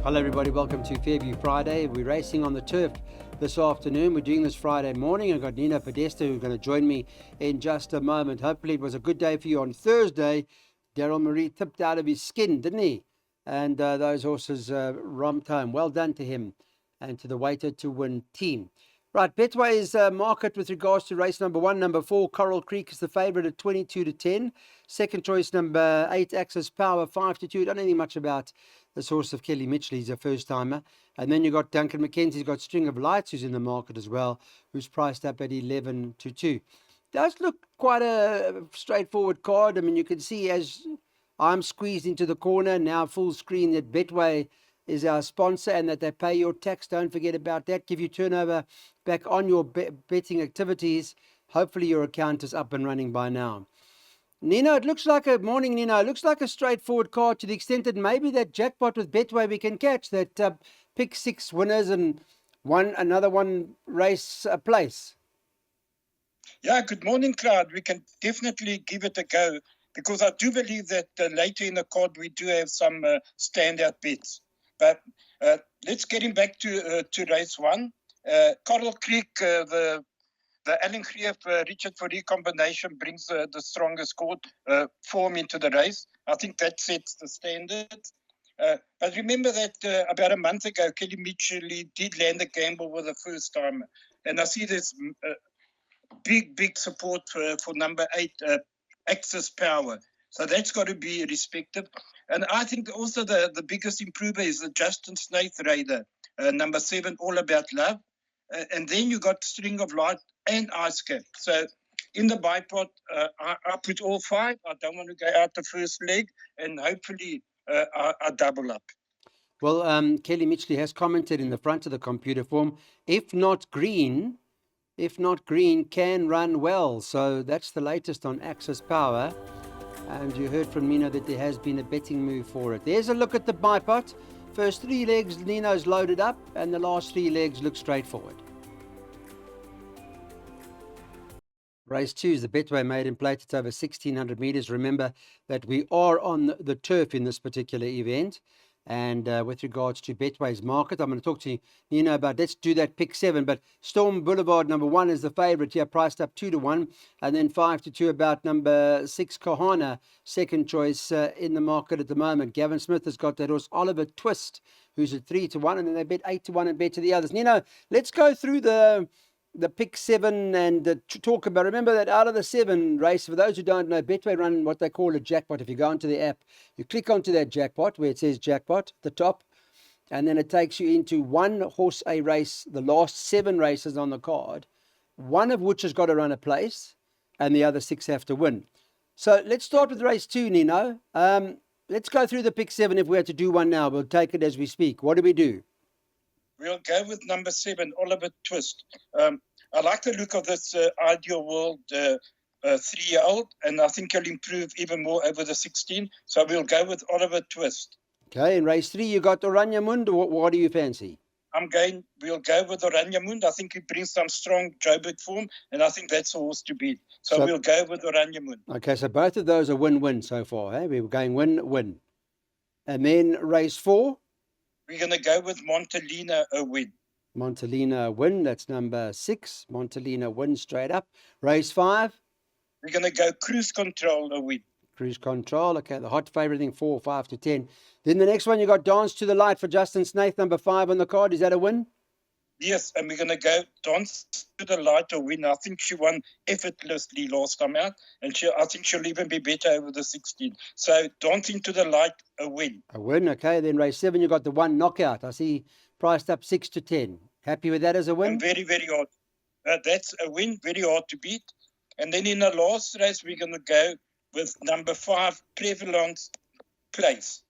Hello everybody, welcome to Fairview Friday. We're racing on the turf this afternoon. We're doing this Friday morning. I've got Nino Podesta who's going to join me in just a moment. Hopefully it was a good day for you on Thursday. Daryl Marie tipped out of his skin, didn't he? And those horses romped home. Well done to him and to the Waiter to Win team. Right, Betway's market with regards to race number 1. Number 4, Coral Creek is the favourite at 22-10. Second choice, number 8, Access Power, 5-2. Don't know anything much about this horse of Kelly Mitchell. He's a first-timer. And then you got Duncan McKenzie's got String of Lights, who's in the market as well, who's priced up at 11-2. Does look quite a straightforward card. I mean, you can see as I'm squeezed into the corner, now full screen, that Betway is our sponsor and that they pay your tax. Don't forget about that. Give you turnover back on your betting activities. Hopefully your account is up and running by now. Nino, it looks like a morning, Nino. It looks like a straightforward card to the extent that maybe that jackpot with Betway we can catch, that pick 6 winners and another one race a place. Yeah, good morning, Cloud. We can definitely give it a go because I do believe that later in the card we do have some standout bets. But let's get him back to race 1. Coral Creek, the Alan Greef Richard Fourie combination brings the strongest form into the race. I think that sets the standard. But remember that about a month ago, Kelly Mitchell did land a gamble with the first time. And I see this big support for number 8, Access Power. So that's got to be respected. And I think also the biggest improver is the Justin Snaith Raider, number 7, All About Love. And then you got String of Light and Ice Cap. So in the bipod, I put all 5. I don't want to go out the first leg, and hopefully I double up. Well, Kelly Mitchell has commented in the front of the computer form, if not green, can run well. So that's the latest on Access Power. And you heard from Nino that there has been a betting move for it. There's a look at the bipod. First 3 legs, Nino's loaded up, and the last 3 legs look straightforward. Race 2 is the Betway Maiden Plate. It's over 1,600 meters. Remember that we are on the turf in this particular event. And with regards to Betway's market, I'm going to talk to Nino about, let's do that pick 7. But Storm Boulevard, number 1, is the favourite here, priced up 2-1. And then 5-2 about number 6, Kahana, second choice in the market at the moment. Gavin Smith has got that horse, Oliver Twist, who's at 3-1. And then they bet 8-1 and bet to the others. Nino, let's go through the pick 7 and talk about, remember that out of the 7 race, for those who don't know, Betway run what they call a jackpot. If you go onto the app, you click onto that jackpot where it says jackpot at the top, and then it takes you into 1 horse a race, the last 7 races on the card, 1 of which has got to run a place and the other 6 have to win. So let's start with race 2, Nino. Let's go through the pick 7. If we had to do one now, we'll take it as we speak. What do we do? We'll go with number 7, Oliver Twist. I like the look of this Ideal World 3-year-old, and I think he'll improve even more over the 16. So we'll go with Oliver Twist. Okay, in race 3, you got Oranje. What do you fancy? We'll go with Oranje. I think he brings some strong Joburg form, and I think that's a horse to beat. So we'll go with Oranje. Okay, so both of those are win-win so far. Eh? We're going win-win. And then race 4? We're going to go with Montalina a win. Montalina win, that's number 6. Montalina win straight up. Race 5? We're going to go Cruise Control a win. Cruise Control, okay, the hot favourite, I think 4, 5-10. Then the next one, you got Dance to the Light for Justin Snaith, number 5 on the card. Is that a win? Yes, and we're going to go Dance to the Light a win. I think she won effortlessly last time out, and I think she'll even be better over the 16. So Dancing to the Light a win. A win, okay. Then race 7, you got the 1 Knockout. I see priced up 6-10. Happy with that as a win? And very, very hard. That's a win, very hard to beat. And then in the last race, we're going to go with number 5, Prevalence Place.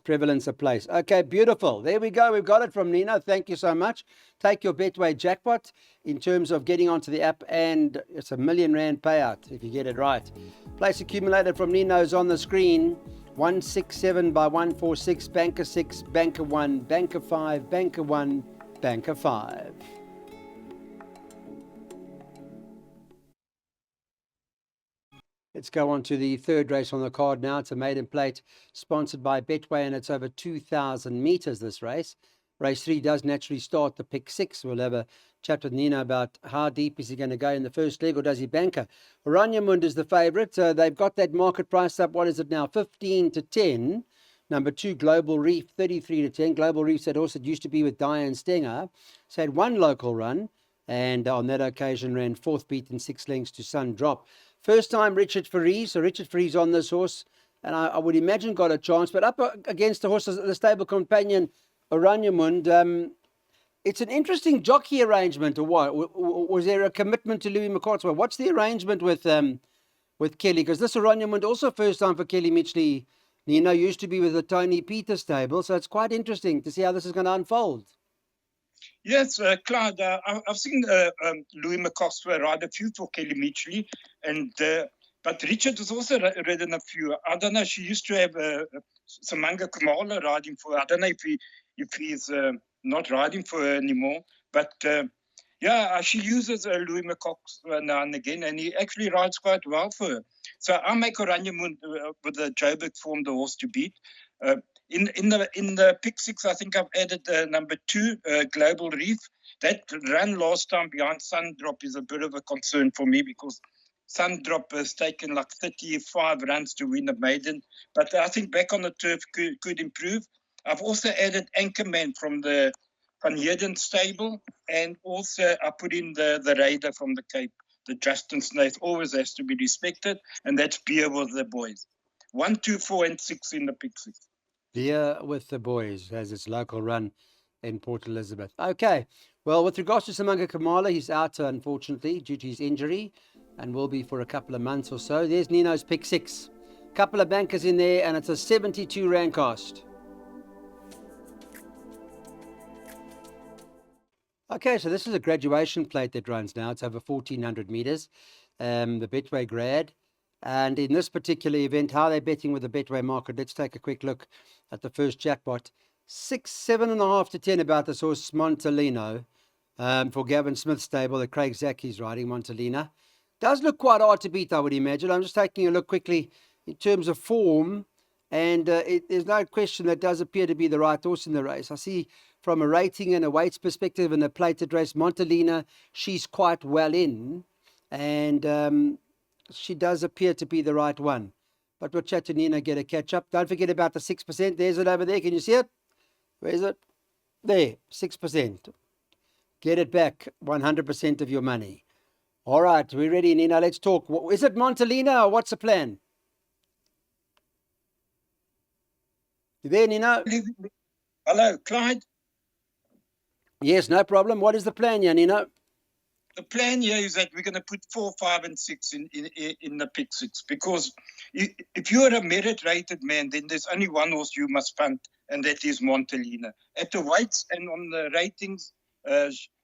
Prevalence a place. Okay, beautiful. There we go. We've got it from Nino. Thank you so much. Take your Betway jackpot in terms of getting onto the app, and it's a R1 million payout if you get it right. Place accumulated from Nino's on the screen. 167 by 146, banker 6, banker 1, banker 5, banker 1, banker 5. Let's go on to the third race on the card now. It's a Maiden Plate sponsored by Betway, and it's over 2,000 meters, this race. Race 3 does naturally start the pick 6. We'll have a chat with Nina about how deep is he going to go in the first leg, or does he banker? Oraniamund is the favourite. They've got that market price up. What is it now? 15 to 10. Number 2, Global Reef, 33 to 10. Global Reef, that horse that used to be with Diane Stenger. So had one local run, and on that occasion ran 4th, beaten 6 lengths to Sun Drop. First time Richard Faris. So Richard Faris on this horse, and I would imagine got a chance, but up against the horse, the stable companion, Oraniamund. It's an interesting jockey arrangement, or what? Was there a commitment to Louis McCarthy? What's the arrangement with Kelly? Because this Oraniamund also first time for Kelly Mitchley. Used to be with the Tony Peters stable, so it's quite interesting to see how this is going to unfold. Yes, Clyde, I've seen Louis McCosker ride a few for Kelly Mitchley, but Richard has also ridden a few. I don't know, she used to have Samanga Kamala riding for her. I don't know if he's not riding for her anymore, but she uses Louis McCosker now and again, and he actually rides quite well for her. So I make Oraniamund with the Joburg form, the horse to beat. In the pick 6, I think I've added number 2, Global Reef. That ran last time behind Sun Drop is a bit of a concern for me, because Sun Drop has taken like 35 runs to win a maiden. But I think back on the turf could improve. I've also added Anchorman from the Van Heerden stable, and also I put in the Raider from the Cape. The Justin Snaith always has to be respected, and that's Beer with the Boys. 1, 2, 4, and 6 in the pick 6. Beer with the Boys has its local run in Port Elizabeth. Okay, well, with regards to Samanga Kamala, he's out, unfortunately, due to his injury, and will be for a couple of months or so. There's Nino's pick 6. Couple of bankers in there, and it's a 72 rand cost. Okay, so this is a graduation plate that runs now. It's over 1,400 meters, the Betway grad. And in this particular event, how they're betting with the Betway market, let's take a quick look at the first jackpot. 6, 7.5 to 10 about this horse, Montalino, for Gavin Smith's stable, that Craig Zacky's riding, Montalina. Does look quite hard to beat, I would imagine. I'm just taking a look quickly in terms of form, and there's no question that does appear to be the right horse in the race. I see from a rating and a weights perspective in a plated race, Montalina, she's quite well in, and she does appear to be the right one. But we'll chat to Nina, get a catch up. Don't forget about the 6%. There's it over there. Can you see it? Where is it? There, 6%. Get it back, 100% of your money. All right, we're ready, Nina. Let's talk. Is it Montalina, or what's the plan? You there, Nina? Hello, Clyde. Yes, no problem. What is the plan here, Nina? The plan here is that we're going to put 4, 5, and 6 in the pick 6, because if you're a merit-rated man, then there's only one horse you must punt, and that is Montalina. At the weights and on the ratings,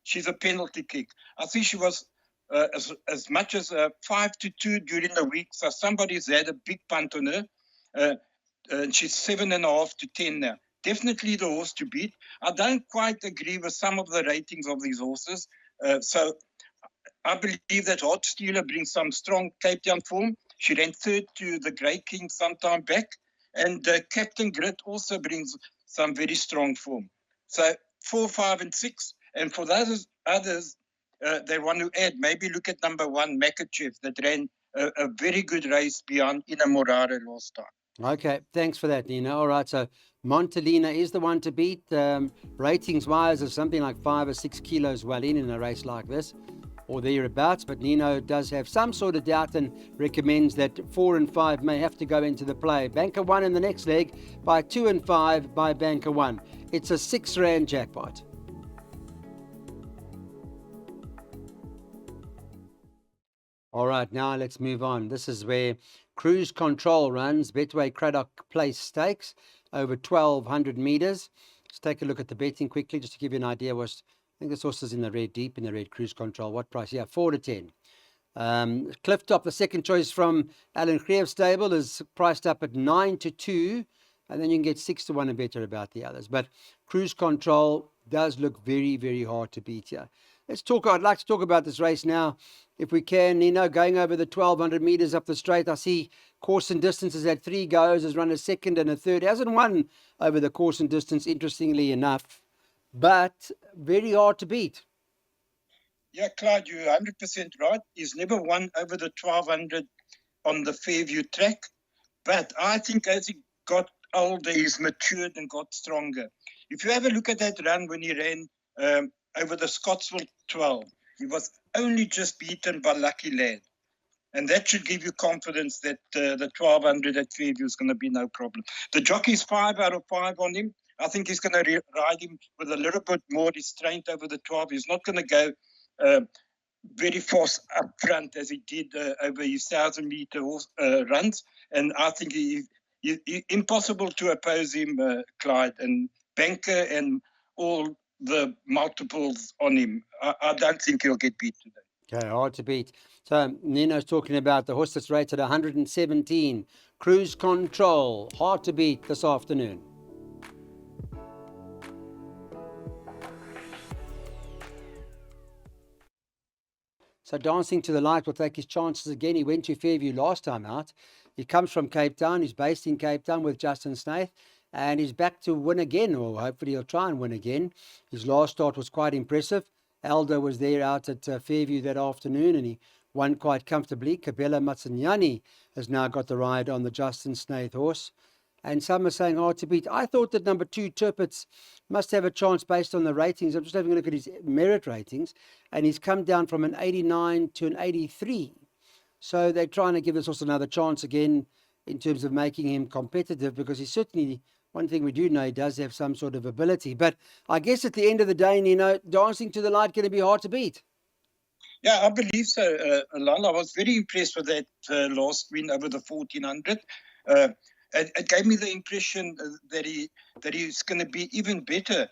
she's a penalty kick. I think she was as much as 5 to 2 during the week, so somebody's had a big punt on her. She's 7.5 to 10 now. Definitely the horse to beat. I don't quite agree with some of the ratings of these horses. So I believe that Hot Stealer brings some strong Cape Town form. She ran 3rd to the Grey King some time back. And Captain Grit also brings some very strong form. So 4, 5, and 6. And for those others, they want to add, maybe look at number 1, Makachev, that ran a very good race beyond Inamorare last time. Okay, thanks for that, Nina. All right, so Montalina is the one to beat. Ratings-wise, is something like 5 or 6 kilos well in a race like this, or thereabouts. But Nino does have some sort of doubt and recommends that 4 and 5 may have to go into the play. Banker 1 in the next leg by 2 and 5 by Banker 1. It's a 6 rand jackpot. All right, now let's move on. This is where Cruise Control runs, Betwaykok Stakes, over 1,200 meters. Let's take a look at the betting quickly, just to give you an idea. I think this horse is in the red, deep in the red, Cruise Control. What price? Yeah, 4 to 10. Clifftop, the second choice from Alan Kreev's stable, is priced up at 9 to 2. And then you can get 6 to 1 and better about the others. But Cruise Control does look very, very hard to beat here. I'd like to talk about this race now. if we can, Nino, going over the 1,200 metres up the straight. I see course and distance has had 3 goes, has run a second and a third. Hasn't won over the course and distance, interestingly enough, but very hard to beat. Yeah, Clyde, you're 100% right. He's never won over the 1,200 on the Fairview track. But I think as he got older, he's matured and got stronger. If you have a look at that run when he ran over the Scottsville 12, he was only just beaten by Lucky Lad. And that should give you confidence that the 1,200 at Fairview is going to be no problem. The jockey's 5 out of 5 on him. I think he's going to ride him with a little bit more restraint over the 12. He's not going to go very fast up front as he did over his 1,000-meter runs. And I think he impossible to oppose him, Clyde, and Banker and all the multiples on him. I don't think he'll get beat today. Okay, hard to beat. So Nino's talking about the horse that's rated 117. Cruise Control, hard to beat this afternoon. So Dancing to the Light will take his chances again. He went to Fairview last time out. He comes from Cape Town. He's based in Cape Town with Justin Snaith. And he's back to win again, or hopefully he'll try and win again. His last start was quite impressive. Aldo was there out at Fairview that afternoon, and he won quite comfortably. Kabela Matsanyani has now got the ride on the Justin Snaith horse. And some are saying hard to beat. I thought that number 2, Tirpitz, must have a chance based on the ratings. I'm just having a look at his merit ratings, and he's come down from an 89 to an 83. So they're trying to give this horse another chance again in terms of making him competitive, because he's certainly, one thing we do know, he does have some sort of ability. But I guess at the end of the day, Dancing to the Light going to be hard to beat. Yeah, I believe so, Lal. I was very impressed with that last win over the 1,400. It gave me the impression that he's going to be even better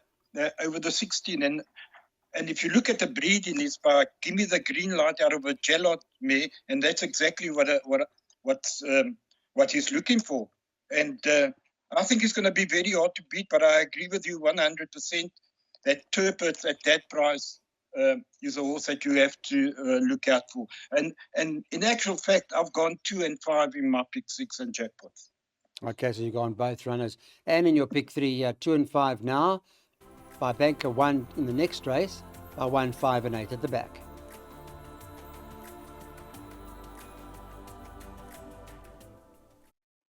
over the 16. And if you look at the breed in his park, give me the green light out of a Jalot mare, and that's exactly what he's looking for. And I think it's going to be very hard to beat, but I agree with you 100% that Tirpitz at that price is a horse that you have to look out for. And in actual fact, I've gone 2 and 5 in my pick 6 and Jackpot. Okay, so you've gone both runners. And in your pick 3, 2 and 5 now. By Banker 1 in the next race. By 1, 5 and 8 at the back.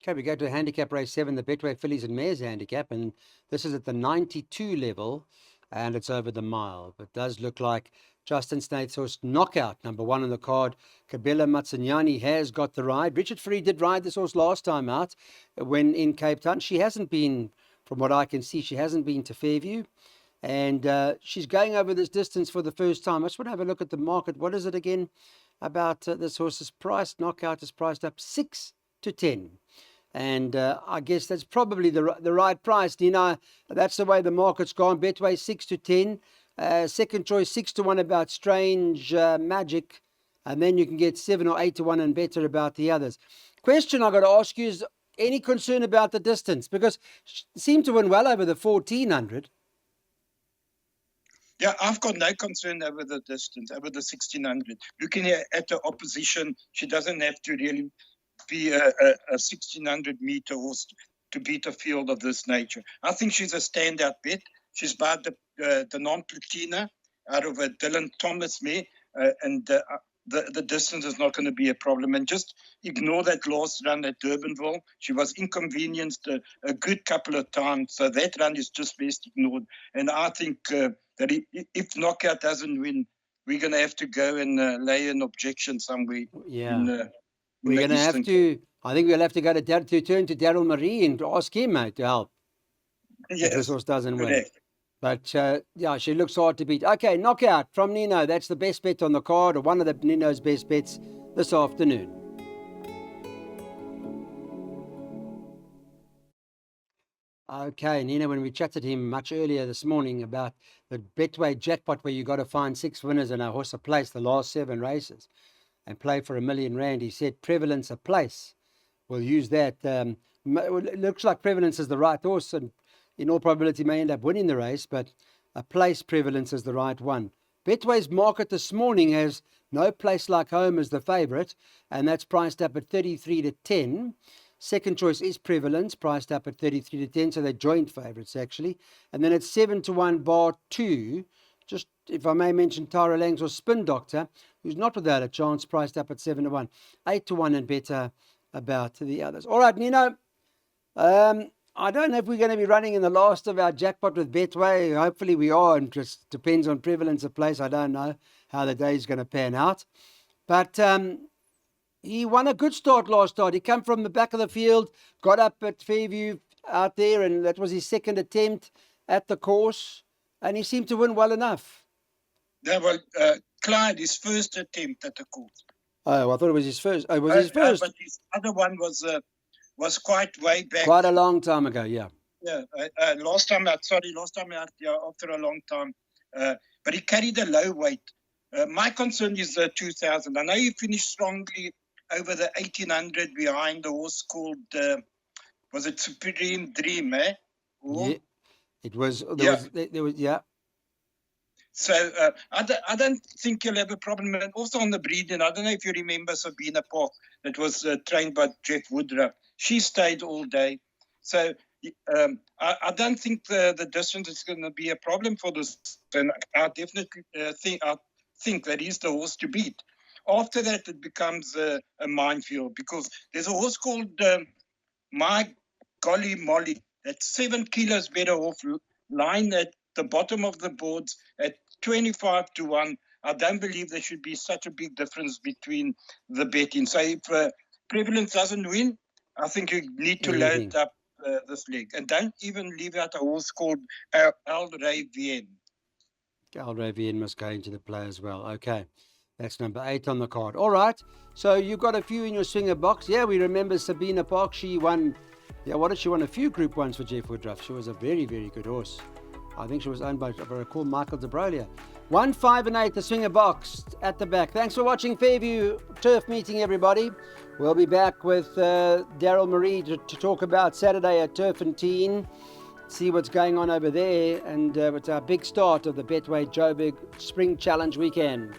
Okay, we go to handicap race 7, the Betway Fillies and Mares handicap. And this is at the 92 level. And it's over the mile. But it does look like Justin Snaith's horse Knockout, number 1 on the card. Kabela Matsanyani has got the ride. Richard Free did ride this horse last time out when in Cape Town. She hasn't been, from what I can see, she hasn't been to Fairview. And she's going over this distance for the first time. I just want to have a look at the market. What is it again about this horse's price? Knockout is priced up 6 to 10. And I guess that's probably the right price. That's the way the market's gone. Betway 6 to 10. Second choice 6 to 1 about Strange Magic. And then you can get 7 or 8 to 1 and better about the others. Question I got to ask you is, any concern about the distance? Because she seemed to win well over the 1,400. Yeah, I've got no concern over the distance, over the 1,600. Looking at the opposition, she doesn't have to really be a 1,600 meter horse to beat a field of this nature. I think she's a standout bet. She's by the non-platina out of a Dylan Thomas mare, and the distance is not going to be a problem. And just ignore that last run at Durbanville. She was inconvenienced a good couple of times, so that run is just best ignored. And I think that if Knockout doesn't win, we're going to have to go and lay an objection somewhere. Yeah. We're going to have to, I think we'll have to go to turn to Daryl Marie and ask him to help. Yes, if this horse doesn't win. correct. But yeah, she looks hard to beat. Okay, Knockout from Nino. That's the best bet on the card, or one of the Nino's best bets this afternoon. Okay, Nino, when we chatted to him much earlier this morning about the Betway jackpot where you got to find 6 winners and a horse a place the last 7 races and play for R1 million, he said prevalence a place. We'll use that. It looks like prevalence is the right horse and in all probability may end up winning the race, but a place prevalence is the right one. Betway's market this morning has No Place Like Home as the favourite, and that's priced up at 33 to 10. Second choice is Prevalence, priced up at 33 to 10, so they're joint favourites actually. And then it's 7 to 1 bar 2. Just, if I may mention, Tara Langs or Spin Doctor, who's not without a chance, priced up at 7 to 1. 8 to 1 and better about the others. All right, Nino. I don't know if we're going to be running in the last of our jackpot with Betway. Hopefully we are, and just depends on prevalence of place. I don't know how the day is going to pan out. But he won a good start last start. He came from the back of the field, got up at Fairview out there, and that was his second attempt at the course, and he seemed to win well enough. Yeah, well, Clyde, his first attempt at the course. Oh, I thought it was his first. Oh, it was his first. But his other one was quite way back. Quite a long time ago, yeah. Yeah, last time out, yeah, after a long time. But he carried a low weight. My concern is the 2000. I know he finished strongly over the 1800 behind the horse called, was it Supreme Dream, eh? Yeah, it was. There was, yeah. So I don't think you'll have a problem. And also on the breeding, I don't know if you remember Sabina Park that was trained by Jeff Woodruff. She stayed all day. So I don't think the distance is going to be a problem for this. And I definitely think that he's the horse to beat. After that, it becomes a minefield because there's a horse called My Golly Molly that's 7 kilos better off, lying at the bottom of the boards at 25 to 1. I don't believe there should be such a big difference between the betting. So if Prevalence doesn't win, I think you need to load up this leg. And don't even leave out a horse called El Rey Vien. El Rey Vien must go into the play as well. Okay. That's number 8 on the card. All right. So you've got a few in your swinger box. Yeah, we remember Sabina Park. She won. Yeah, what did she won? A few Group 1s for Jeff Woodruff. She was a very, very good horse. I think she was owned by, if I recall, Michael de Brolia. 1, 5 and 8, the swinger box at the back. Thanks for watching Fairview Turf Meeting, everybody. We'll be back with Daryl Marie to talk about Saturday at Turf and Teen. See what's going on over there. And it's our big start of the Betway Joburg Spring Challenge weekend.